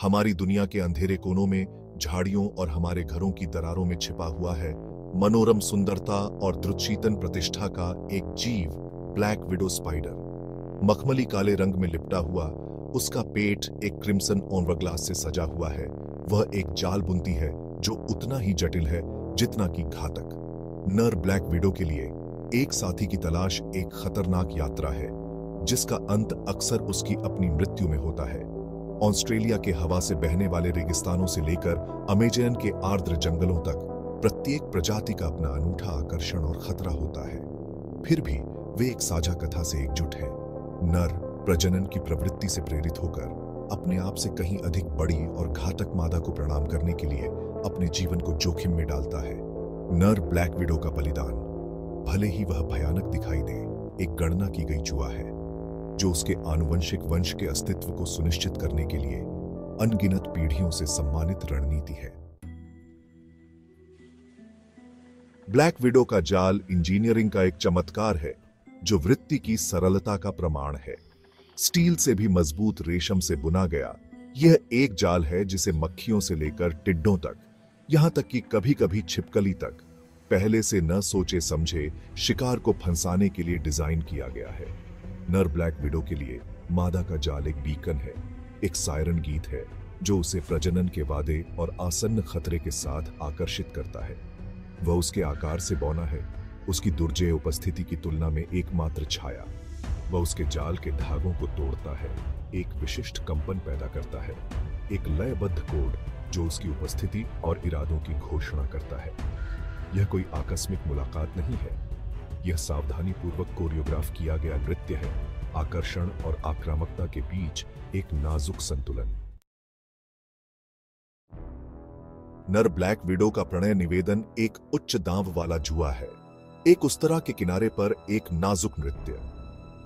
हमारी दुनिया के अंधेरे कोनों में, झाड़ियों और हमारे घरों की दरारों में छिपा हुआ है मनोरम सुंदरता और द्रुतशीतन प्रतिष्ठा का एक जीव, ब्लैक विडो स्पाइडर। मखमली काले रंग में लिपटा हुआ उसका पेट एक क्रिम्सन ऑनवरग्लास से सजा हुआ है। वह एक जाल बुनती है जो उतना ही जटिल है जितना कि घातक। नर ब्लैक विडो के लिए एक साथी की तलाश एक खतरनाक यात्रा है जिसका अंत अक्सर उसकी अपनी मृत्यु में होता है। ऑस्ट्रेलिया के हवा से बहने वाले रेगिस्तानों से लेकर अमेजन के आर्द्र जंगलों तक प्रत्येक प्रजाति का अपना अनूठा आकर्षण और खतरा होता है। फिर भी वे एक साझा कथा से एकजुट हैं। नर प्रजनन की प्रवृत्ति से प्रेरित होकर अपने आप से कहीं अधिक बड़ी और घातक मादा को प्रणाम करने के लिए अपने जीवन को जोखिम में डालता है। नर ब्लैक विडो का बलिदान, भले ही वह भयानक दिखाई दे, एक गणना की गई जुआ है जो उसके आनुवंशिक वंश के अस्तित्व को सुनिश्चित करने के लिए अनगिनत पीढ़ियों से सम्मानित रणनीति है। ब्लैक विडो का जाल इंजीनियरिंग का एक चमत्कार है जो वृत्ति की सरलता का प्रमाण है। स्टील से भी मजबूत रेशम से बुना गया यह एक जाल है जिसे मक्खियों से लेकर टिड्डों तक, यहां तक कि कभी-कभी छिपकली तक, पहले से न सोचे समझे शिकार को फंसाने के लिए डिजाइन किया गया है। नर ब्लैक विडो के लिए मादा का जाल एक बीकन है, एक सायरन गीत है जो उसे प्रजनन के वादे और आसन्न खतरे के साथ आकर्षित करता है। वह उसके आकार से बौना है, उसकी दुर्जेय उपस्थिति की तुलना में एकमात्र छाया। वह उसके जाल के धागों को तोड़ता है, एक विशिष्ट कंपन पैदा करता है, एक लयबद्ध कोड जो उसकी उपस्थिति और इरादों की घोषणा करता है। यह कोई आकस्मिक मुलाकात नहीं है, यह सावधानीपूर्वक कोरियोग्राफ किया गया नृत्य है, आकर्षण और आक्रामकता के बीच एक नाजुक संतुलन। नर ब्लैक विडो का प्रणय निवेदन एक उच्च दांव वाला जुआ है, एक उस तरह के किनारे पर एक नाजुक नृत्य।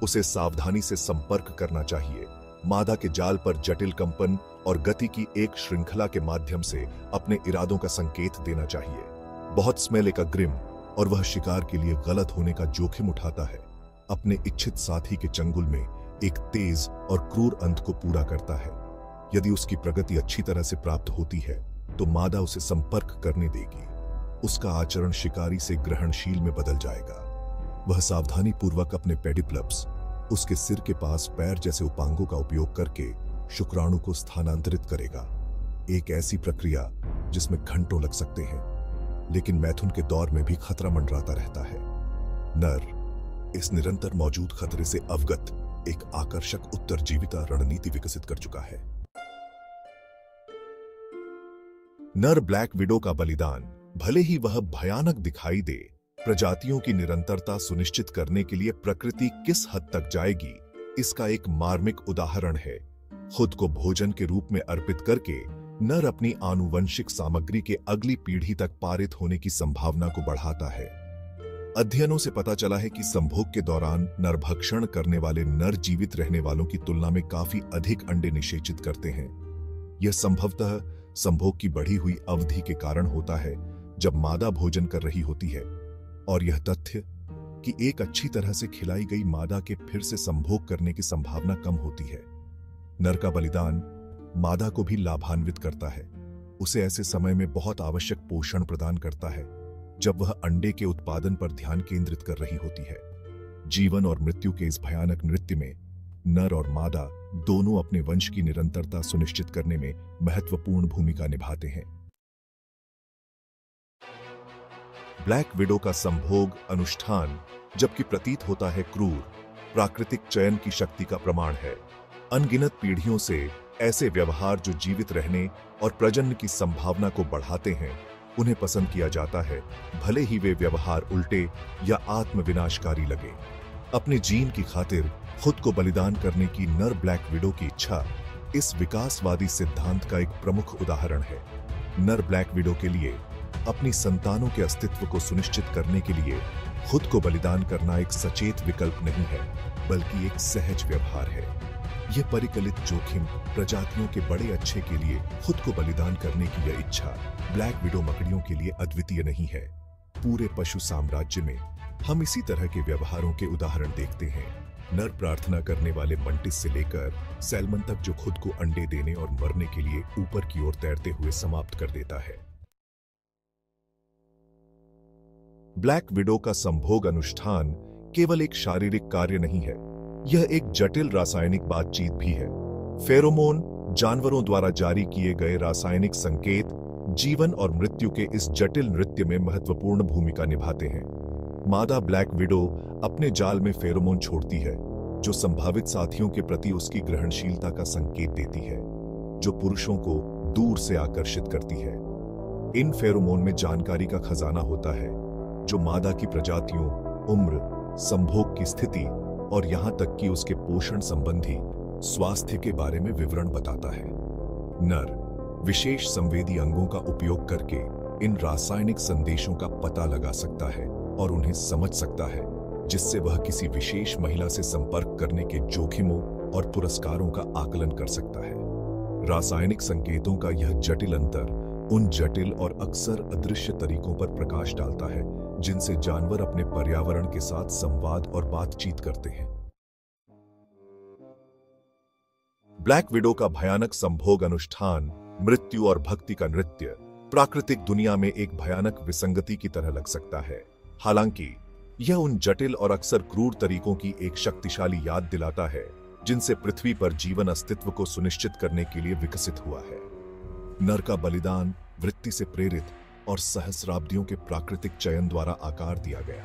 उसे सावधानी से संपर्क करना चाहिए, मादा के जाल पर जटिल कंपन और गति की एक श्रृंखला के माध्यम से अपने इरादों का संकेत देना चाहिए। बहुत स्मेल का ग्रिम और वह शिकार के लिए गलत होने का जोखिम उठाता है, अपने इच्छित साथी के चंगुल में एक तेज और क्रूर अंत को पूरा करता है। यदि उसकी प्रगति अच्छी तरह से प्राप्त होती है तो मादा उसे संपर्क करने देगी, उसका आचरण शिकारी से ग्रहणशील में बदल जाएगा। वह सावधानी पूर्वक अपने पेडिप्लब्स, उसके सिर के पास पैर जैसे उपांगों का उपयोग करके शुक्राणु को स्थानांतरित करेगा, एक ऐसी प्रक्रिया जिसमें घंटों लग सकते हैं, लेकिन मैथुन के दौर में भी खतरा मंडराता रहता है। नर इस निरंतर मौजूद खतरे से अवगत एक आकर्षक उत्तरजीविता रणनीति विकसित कर चुका है। नर ब्लैक विडो का बलिदान, भले ही वह भयानक दिखाई दे, प्रजातियों की निरंतरता सुनिश्चित करने के लिए प्रकृति किस हद तक जाएगी, इसका एक मार्मिक उदाहरण है। खुद को भोजन के रूप में अर्पित करके नर अपनी आनुवंशिक सामग्री के अगली पीढ़ी तक पारित होने की संभावना को बढ़ाता है। अध्ययनों से पता चला है कि संभोग के दौरान नरभक्षण करने वाले नर जीवित रहने वालों की तुलना में काफी अधिक अंडे निषेचित करते हैं। यह संभवतः संभोग की बढ़ी हुई अवधि के कारण होता है जब मादा भोजन कर रही होती है, और यह तथ्य कि एक अच्छी तरह से खिलाई गई मादा के फिर से संभोग करने की संभावना कम होती है। नर का बलिदान मादा को भी लाभान्वित करता है, उसे ऐसे समय में बहुत आवश्यक पोषण प्रदान करता है जब वह अंडे के उत्पादन पर ध्यान केंद्रित कर रही होती है। जीवन और मृत्यु के इस भयानक नृत्य में नर और मादा दोनों अपने वंश की निरंतरता सुनिश्चित करने में महत्वपूर्ण भूमिका निभाते हैं। ब्लैक विडो का संभोग अनुष्ठान, जबकि प्रतीत होता है क्रूर, प्राकृतिक चयन की शक्ति का प्रमाण है। अनगिनत पीढ़ियों से ऐसे व्यवहार जो जीवित रहने और प्रजनन की संभावना को बढ़ाते हैं, उन्हें पसंद किया जाता है, भले ही वे व्यवहार उल्टे या आत्मविनाशकारी लगे। अपने जीन की खातिर खुद को बलिदान करने की नर ब्लैक विडो की इच्छा इस विकासवादी सिद्धांत का एक प्रमुख उदाहरण है। नर ब्लैक विडो के लिए अपनी संतानों के अस्तित्व को सुनिश्चित करने के लिए खुद को बलिदान करना एक सचेत विकल्प नहीं है, बल्कि एक सहज व्यवहार है। यह परिकलित जोखिम, प्रजातियों के बड़े अच्छे के लिए खुद को बलिदान करने की यह इच्छा ब्लैक विडो मकड़ियों के लिए अद्वितीय नहीं है। पूरे पशु साम्राज्य में हम इसी तरह के व्यवहारों के उदाहरण देखते हैं। नर प्रार्थना करने वाले मंटिस से लेकर सैल्मन तक जो खुद को अंडे देने और मरने के लिए ऊपर की ओर तैरते हुए समाप्त कर देता है। ब्लैक विडो का संभोग अनुष्ठान केवल एक शारीरिक कार्य नहीं है, यह एक जटिल रासायनिक बातचीत भी है। फेरोमोन, जानवरों द्वारा जारी किए गए रासायनिक संकेत, जीवन और मृत्यु के इस जटिल नृत्य में महत्वपूर्ण भूमिका निभाते हैं। मादा ब्लैक विडो अपने जाल में फेरोमोन छोड़ती है, जो संभावित साथियों के प्रति उसकी ग्रहणशीलता का संकेत देती है, जो पुरुषों को दूर से आकर्षित करती है। इन फेरोमोन में जानकारी का खजाना होता है, जो मादा की प्रजातियों, उम्र, संभोग की स्थिति और यहां तक कि उसके पोषण संबंधी स्वास्थ्य के बारे में विवरण बताता है। नर विशेष संवेदी अंगों का उपयोग करके इन रासायनिक संदेशों का पता लगा सकता है और उन्हें समझ सकता है, जिससे वह किसी विशेष महिला से संपर्क करने के जोखिमों और पुरस्कारों का आकलन कर सकता है। रासायनिक संकेतों का यह जटिल अंतर उन जटिल और अक्सर अदृश्य तरीकों पर प्रकाश डालता है, जिनसे जानवर अपने पर्यावरण के साथ संवाद और बातचीत करते हैं। ब्लैक विडो का भयानक संभोग अनुष्ठान, मृत्यु और भक्ति का नृत्य, प्राकृतिक दुनिया में एक भयानक विसंगति की तरह लग सकता है। हालांकि यह उन जटिल और अक्सर क्रूर तरीकों की एक शक्तिशाली याद दिलाता है, जिनसे पृथ्वी पर जीवन अस्तित्व को सुनिश्चित करने के लिए विकसित हुआ है। नर का बलिदान वृत्ति से प्रेरित और सहस्राब्दियों के प्राकृतिक चयन द्वारा आकार दिया गया,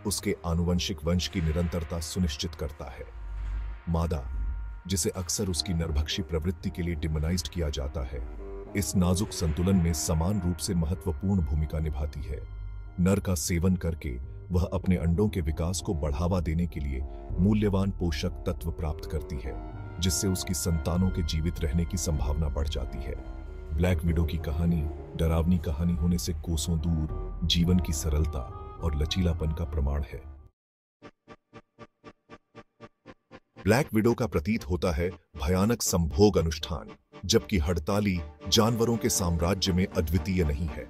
उसके आनुवंशिक वंश की निरंतरता सुनिश्चित करता है। मादा, जिसे अक्सर उसकी नरभक्षी प्रवृत्ति के लिए डिमोनाइज्ड किया जाता है, इस नाजुक संतुलन में समान रूप से महत्वपूर्ण भूमिका निभाती है। नर का सेवन करके वह अपने अंडों के विकास को बढ़ावा देने के लिए मूल्यवान पोषक तत्व प्राप्त करती है, जिससे उसकी संतानों के जीवित रहने की संभावना बढ़ जाती है। ब्लैक विडो की कहानी डरावनी कहानी होने से कोसों दूर जीवन की सरलता और लचीलापन का प्रमाण है। ब्लैक विडो का प्रतीत होता है भयानक संभोग अनुष्ठान, जबकि हड़ताली जानवरों के साम्राज्य में अद्वितीय नहीं है।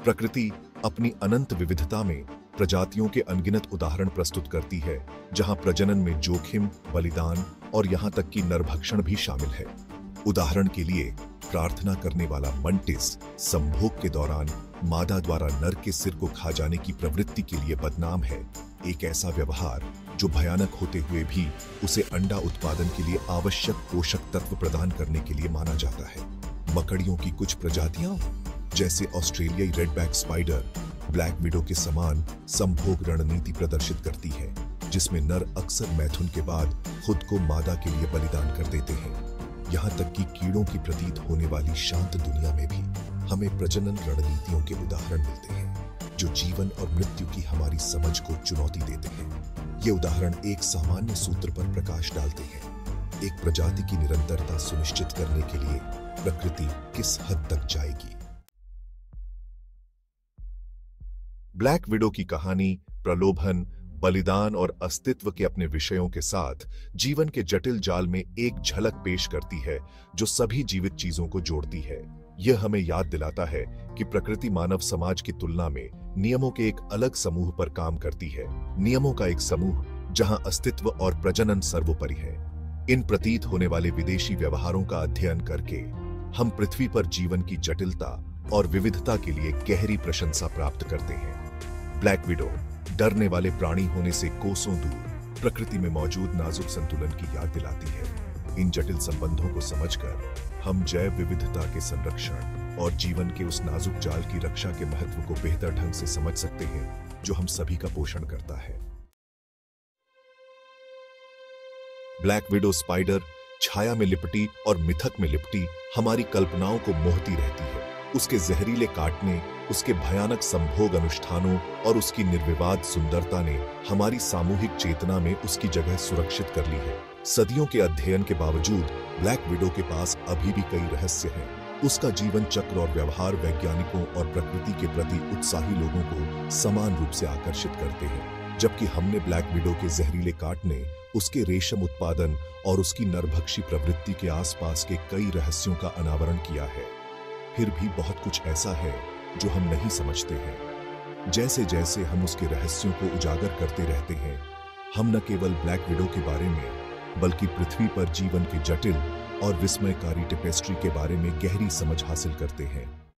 प्रकृति अपनी अनंत विविधता में प्रजातियों के अनगिनत उदाहरण प्रस्तुत करती है, जहां प्रजनन में जोखिम, बलिदान और यहां तक कि नरभक्षण भी शामिल है। उदाहरण के लिए, प्रार्थना करने वाला मंटिस संभोग के दौरान मादा द्वारा नर के सिर को खा जाने की प्रवृत्ति के लिए बदनाम है, एक ऐसा व्यवहार जो भयानक होते हुए भी उसे अंडा उत्पादन के लिए आवश्यक पोषक तत्व प्रदान करने के लिए माना जाता है। मकड़ियों की कुछ प्रजातियां, जैसे ऑस्ट्रेलियाई रेडबैक स्पाइडर, ब्लैक विडो के समान संभोग रणनीति प्रदर्शित करती है, जिसमें नर अक्सर मैथुन के बाद खुद को मादा के लिए बलिदान कर देते हैं। यहाँ तक कि कीड़ों की प्रतीत होने वाली शांत दुनिया में भी हमें प्रजनन रणनीतियों के उदाहरण मिलते हैं, जो जीवन और मृत्यु की हमारी समझ को चुनौती देते हैं। ये उदाहरण एक सामान्य सूत्र पर प्रकाश डालते हैं, एक प्रजाति की निरंतरता सुनिश्चित करने के लिए प्रकृति किस हद तक जाएगी। ब्लैक विडो की कहानी प्रलोभन, बलिदान और अस्तित्व के अपने विषयों के साथ जीवन के जटिल जाल में एक झलक पेश करती है, जो सभी जीवित चीजों को जोड़ती है। यह हमें याद दिलाता है कि प्रकृति मानव समाज की तुलना में नियमों के एक अलग समूह पर काम करती है, नियमों का एक समूह जहां अस्तित्व और प्रजनन सर्वोपरि है। इन प्रतीत होने वाले विदेशी व्यवहारों का अध्ययन करके हम पृथ्वी पर जीवन की जटिलता और विविधता के लिए गहरी प्रशंसा प्राप्त करते हैं। ब्लैक विडो डरने वाले प्राणी होने से कोसों दूर प्रकृति में मौजूद नाजुक संतुलन की याद दिलाती है। इन जटिल संबंधों को समझकर हम जैव विविधता के संरक्षण और जीवन के उस नाजुक जाल की रक्षा के महत्व को बेहतर ढंग से समझ सकते हैं, जो हम सभी का पोषण करता है। ब्लैक विडो स्पाइडर छाया में लिपटी और मिथक में लिपटी हमारी कल्पनाओं को मोहती रहती है। उसके जहरीले काटने, उसके भयानक संभोग अनुष्ठानों और उसकी निर्विवाद सुंदरता ने हमारी सामूहिक चेतना में उसकी जगह सुरक्षित कर ली है। सदियों के अध्ययन के बावजूद ब्लैक विडो के पास अभी भी कई रहस्य हैं। उसका जीवन चक्र और व्यवहार वैज्ञानिकों और प्रकृति के प्रति उत्साही लोगों को समान रूप से आकर्षित करते हैं। जबकि हमने ब्लैक विडो के जहरीले काटने, उसके रेशम उत्पादन और उसकी नरभक्षी प्रवृत्ति के आसपास के कई रहस्यों का अनावरण किया है, फिर भी बहुत कुछ ऐसा है जो हम नहीं समझते हैं। जैसे जैसे हम उसके रहस्यों को उजागर करते रहते हैं, हम न केवल ब्लैक विडो के बारे में बल्कि पृथ्वी पर जीवन के जटिल और विस्मयकारी टेपेस्ट्री के बारे में गहरी समझ हासिल करते हैं।